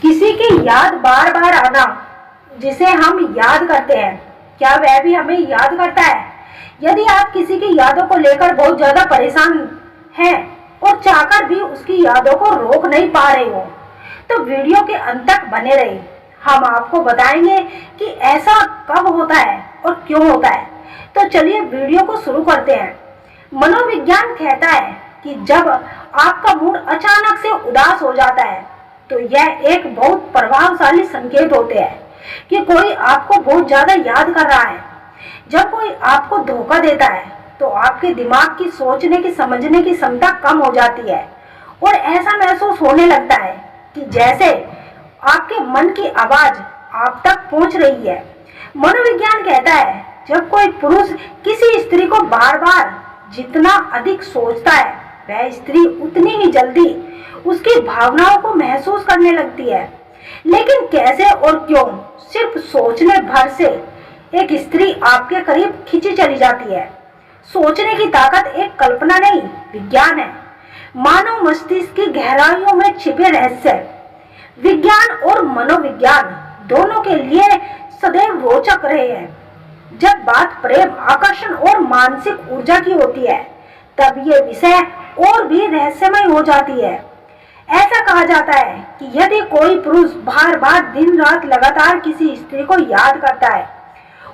किसी की याद बार बार आना, जिसे हम याद करते हैं, क्या वह भी हमें याद करता है? यदि आप किसी की यादों को लेकर बहुत ज्यादा परेशान हैं और चाहकर भी उसकी यादों को रोक नहीं पा रहे हो, तो वीडियो के अंत तक बने रहिए। हम आपको बताएंगे कि ऐसा कब होता है और क्यों होता है। तो चलिए वीडियो को शुरू करते हैं। मनोविज्ञान कहता है कि जब आपका मूड अचानक से उदास हो जाता है, तो यह एक बहुत प्रभावशाली संकेत होते हैं कि कोई आपको बहुत ज्यादा याद कर रहा है। जब कोई आपको धोखा देता है, तो आपके दिमाग की सोचने की समझने की क्षमता कम हो जाती है और ऐसा महसूस होने लगता है कि जैसे आपके मन की आवाज आप तक पहुंच रही है। मनोविज्ञान कहता है, जब कोई पुरुष किसी स्त्री को बार बार जितना अधिक सोचता है, वह स्त्री उतनी ही जल्दी उसकी भावनाओं को महसूस करने लगती है। लेकिन कैसे और क्यों? सिर्फ सोचने भर से एक स्त्री आपके करीब खींची चली जाती है। सोचने की ताकत एक कल्पना नहीं, विज्ञान है। मानव मस्तिष्क की गहराइयों में छिपे रहस्य। विज्ञान और मनोविज्ञान दोनों के लिए सदैव रोचक रहे हैं। जब बात प्रेम, आकर्षण और मानसिक ऊर्जा की होती है, तब ये विषय और भी रहस्यमय हो जाती है। ऐसा कहा जाता है कि यदि कोई पुरुष बार बार दिन रात लगातार किसी स्त्री को याद करता है,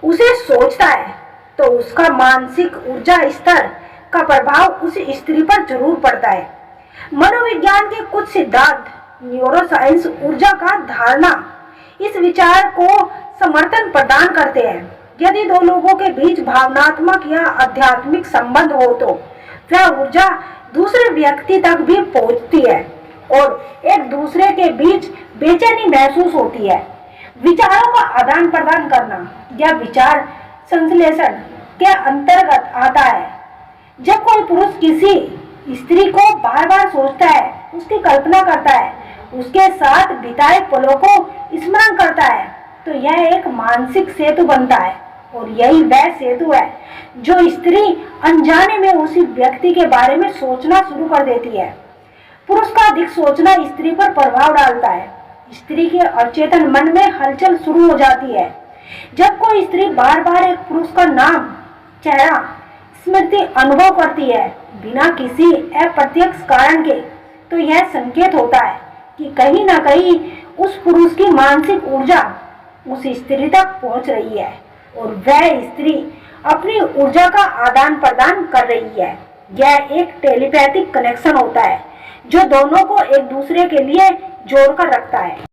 उसे सोचता है, तो उसका मानसिक ऊर्जा स्तर का प्रभाव उस स्त्री पर जरूर पड़ता है। मनोविज्ञान के कुछ सिद्धांत, न्यूरोसाइंस ऊर्जा का धारणा, इस विचार को समर्थन प्रदान करते हैं। यदि दो लोगों के बीच भावनात्मक या आध्यात्मिक संबंध हो, तो वह ऊर्जा दूसरे व्यक्ति तक भी पहुंचती है और एक दूसरे के बीच बेचैनी महसूस होती है। विचारों का आदान प्रदान करना या विचार संश्लेषण के अंतर्गत आता है। जब कोई पुरुष किसी स्त्री को बार बार सोचता है, उसकी कल्पना करता है, उसके साथ बिताए पलों को स्मरण करता है, तो यह एक मानसिक सेतु बनता है। और यही वह सेतु है जो स्त्री अनजाने में उसी व्यक्ति के बारे में सोचना शुरू कर देती है। पुरुष का अधिक सोचना स्त्री पर प्रभाव डालता है। स्त्री के अचेतन मन में हलचल शुरू हो जाती है। जब कोई स्त्री बार बार एक पुरुष का नाम, चेहरा, स्मृति अनुभव करती है बिना किसी अप्रत्यक्ष कारण के, तो यह संकेत होता है कि कहीं ना कहीं उस पुरुष की मानसिक ऊर्जा उस स्त्री तक पहुंच रही है और वह स्त्री अपनी ऊर्जा का आदान प्रदान कर रही है। यह एक टेलीपैथिक कनेक्शन होता है जो दोनों को एक दूसरे के लिए जोड़कर रखता है।